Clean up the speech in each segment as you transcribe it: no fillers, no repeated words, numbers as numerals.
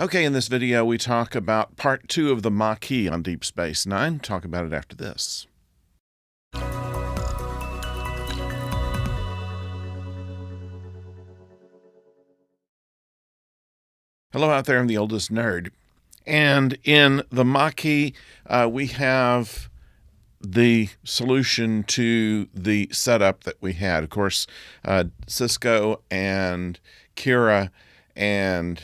Okay, in this video, we talk about part 2 of the Maquis on Deep Space Nine. Talk about it after this. Hello out there, I'm the oldest nerd. And in the Maquis, we have the solution to the setup that we had. Of course, Sisko and Kira and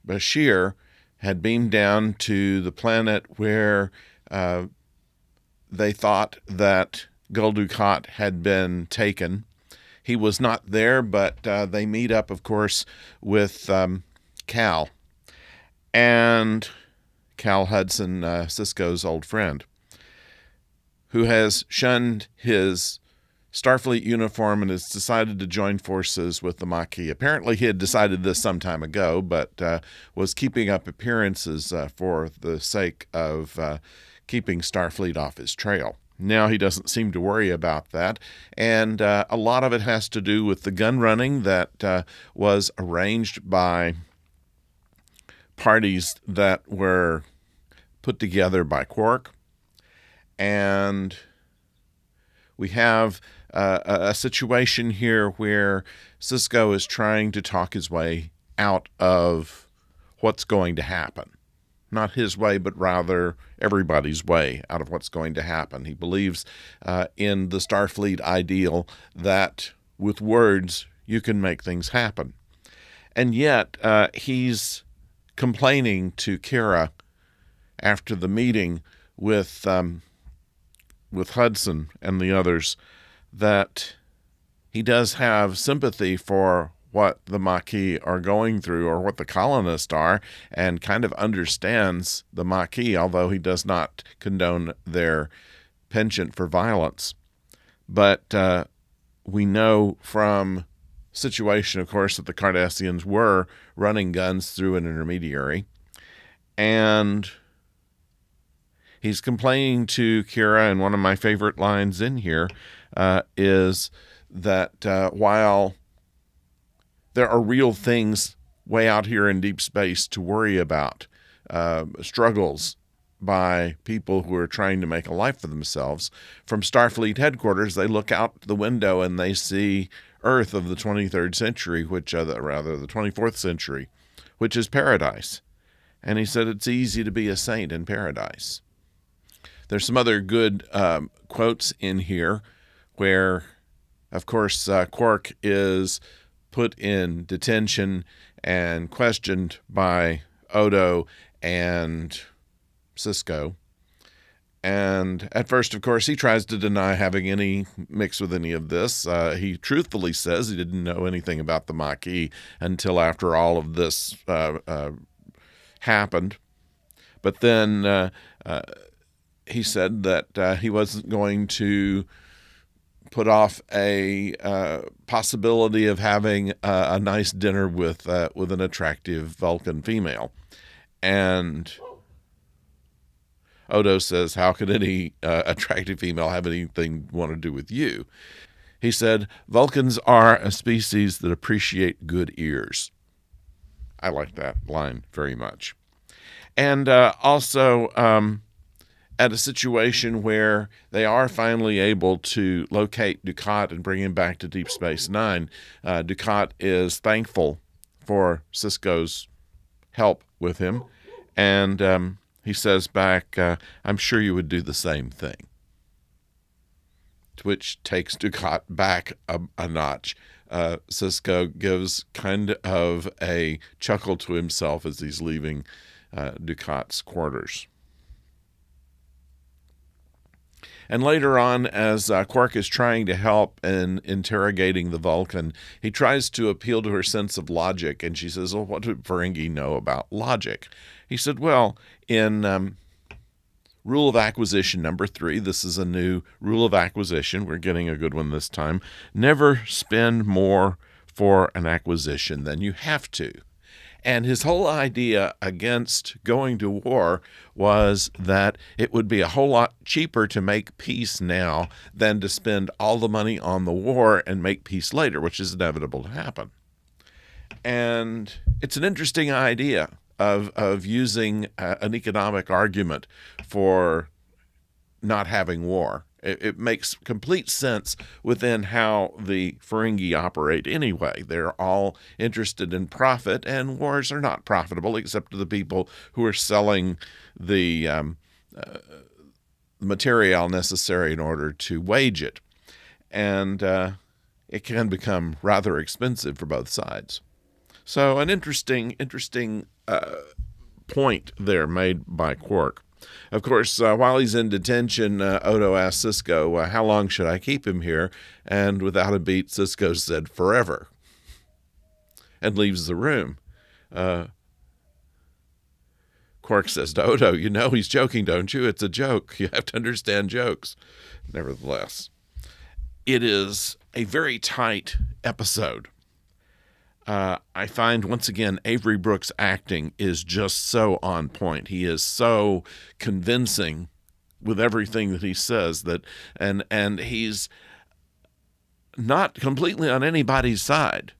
Bashir had beamed down to the planet where they thought that Gul Dukat had been taken. He was not there, but they meet up, of course, with Cal. And Cal Hudson, Sisko's old friend, who has shunned his Starfleet uniform and has decided to join forces with the Maquis. Apparently he had decided this some time ago, but was keeping up appearances for the sake of keeping Starfleet off his trail. Now he doesn't seem to worry about that, and a lot of it has to do with the gun running that was arranged by parties that were put together by Quark. And we have a situation here where Sisko is trying to talk his way out of what's going to happen. Not his way, but rather everybody's way out of what's going to happen. He believes in the Starfleet ideal that with words you can make things happen. And yet he's complaining to Kira after the meeting with Hudson and the others that he does have sympathy for what the Maquis are going through, or what the colonists are, and kind of understands the Maquis, although he does not condone their penchant for violence. But we know from situation, of course, that the Cardassians were running guns through an intermediary, and he's complaining to Kira, and one of my favorite lines in here is that while there are real things way out here in deep space to worry about, struggles by people who are trying to make a life for themselves, from Starfleet headquarters, they look out the window and they see Earth of the 23rd century, which the 24th century, which is paradise. And he said it's easy to be a saint in paradise. There's some other good quotes in here where, of course, Quark is put in detention and questioned by Odo and Sisko. And at first, of course, he tries to deny having any mix with any of this. He truthfully says he didn't know anything about the Maquis until after all of this happened. But then he said that he wasn't going to put off a possibility of having a nice dinner with an attractive Vulcan female. And Odo says, how could any attractive female have anything want to do with you? He said, Vulcans are a species that appreciate good ears. I like that line very much. And also at a situation where they are finally able to locate Dukat and bring him back to Deep Space Nine, Dukat is thankful for Sisko's help with him, and he says back, I'm sure you would do the same thing. Which takes Dukat back a notch. Sisko gives kind of a chuckle to himself as he's leaving Dukat's quarters. And later on, as Quark is trying to help in interrogating the Vulcan, he tries to appeal to her sense of logic, and she says, well, what did Ferengi know about logic? He said, well, in Rule of Acquisition number 3, this is a new rule of acquisition, we're getting a good one this time, never spend more for an acquisition than you have to. And his whole idea against going to war was that it would be a whole lot cheaper to make peace now than to spend all the money on the war and make peace later, which is inevitable to happen. And it's an interesting idea. of using an economic argument for not having war. It makes complete sense within how the Ferengi operate anyway. They're all interested in profit, and wars are not profitable except to the people who are selling the material necessary in order to wage it. And it can become rather expensive for both sides. So an interesting point there made by Quark. Of course, while he's in detention, Odo asks Sisko, how long should I keep him here? And without a beat, Sisko said, forever, and leaves the room. Quark says to Odo, you know he's joking, don't you? It's a joke. You have to understand jokes. Nevertheless, it is a very tight episode. I find, once again, Avery Brooks' acting is just so on point. He is so convincing with everything that he says, that and he's not completely on anybody's side.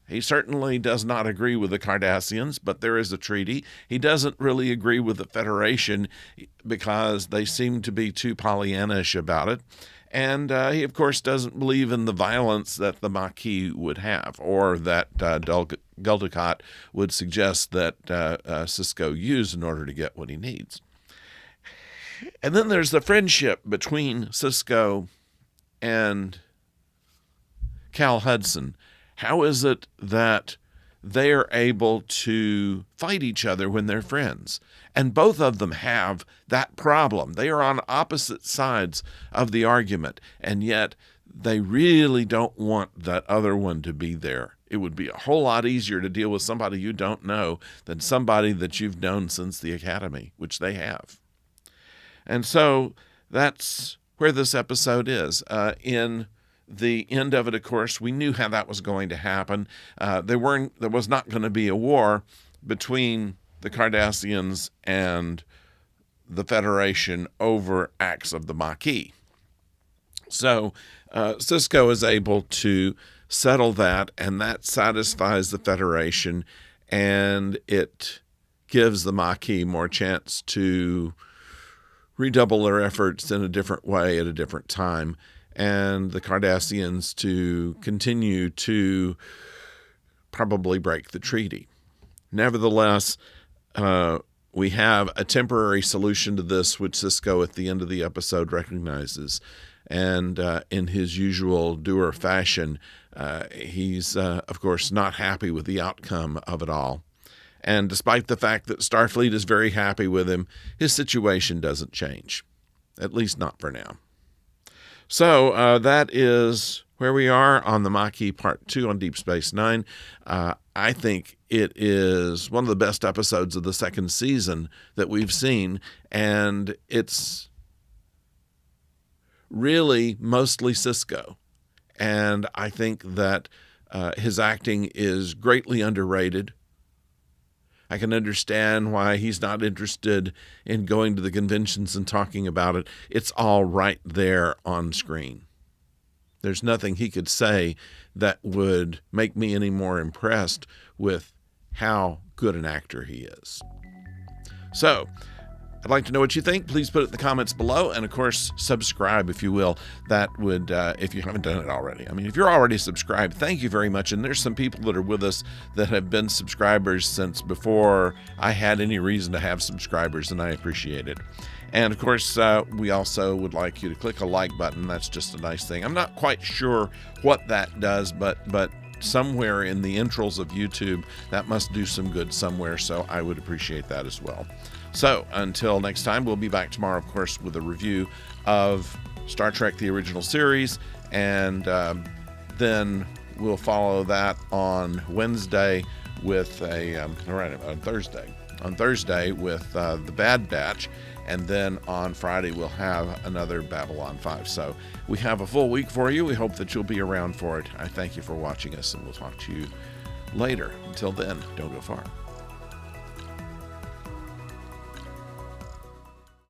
He certainly does not agree with the Cardassians, but there is a treaty. He doesn't really agree with the Federation because they seem to be too Pollyannish about it. And he, of course, doesn't believe in the violence that the Maquis would have, or that Guldukat would suggest that Sisko use in order to get what he needs. And then there's the friendship between Sisko and Cal Hudson. How is it that they are able to fight each other when they're friends? And both of them have that problem. They are on opposite sides of the argument, and yet they really don't want that other one to be there. It would be a whole lot easier to deal with somebody you don't know than somebody that you've known since the academy, which they have. And so that's where this episode is. In the end of it, of course, we knew how that was going to happen. There was not going to be a war between the Cardassians and the Federation over acts of the Maquis. So Sisko is able to settle that, and that satisfies the Federation, and it gives the Maquis more chance to redouble their efforts in a different way at a different time, and the Cardassians to continue to probably break the treaty. Nevertheless, we have a temporary solution to this, which Sisko at the end of the episode recognizes. And in his usual doer fashion, he's, of course, not happy with the outcome of it all. And despite the fact that Starfleet is very happy with him, his situation doesn't change, at least not for now. So that is where we are on the Maquis Part 2 on Deep Space Nine. I think it is one of the best episodes of the second season that we've seen, and it's really mostly Sisko. And I think that his acting is greatly underrated. I can understand why he's not interested in going to the conventions and talking about it. It's all right there on screen. There's nothing he could say that would make me any more impressed with how good an actor he is. So, I'd like to know what you think. Please put it in the comments below. And, of course, subscribe, if you will. That would, if you haven't done it already. I mean, if you're already subscribed, thank you very much. And there's some people that are with us that have been subscribers since before I had any reason to have subscribers, and I appreciate it. And, of course, we also would like you to click a like button. That's just a nice thing. I'm not quite sure what that does, but somewhere in the intros of YouTube, that must do some good somewhere, so I would appreciate that as well. So, until next time, we'll be back tomorrow, of course, with a review of Star Trek, the original series, and then we'll follow that on Wednesday with on Thursday with The Bad Batch, and then on Friday we'll have another Babylon 5. So we have a full week for you. We hope that you'll be around for it. I thank you for watching us, and we'll talk to you later. Until then, don't go far.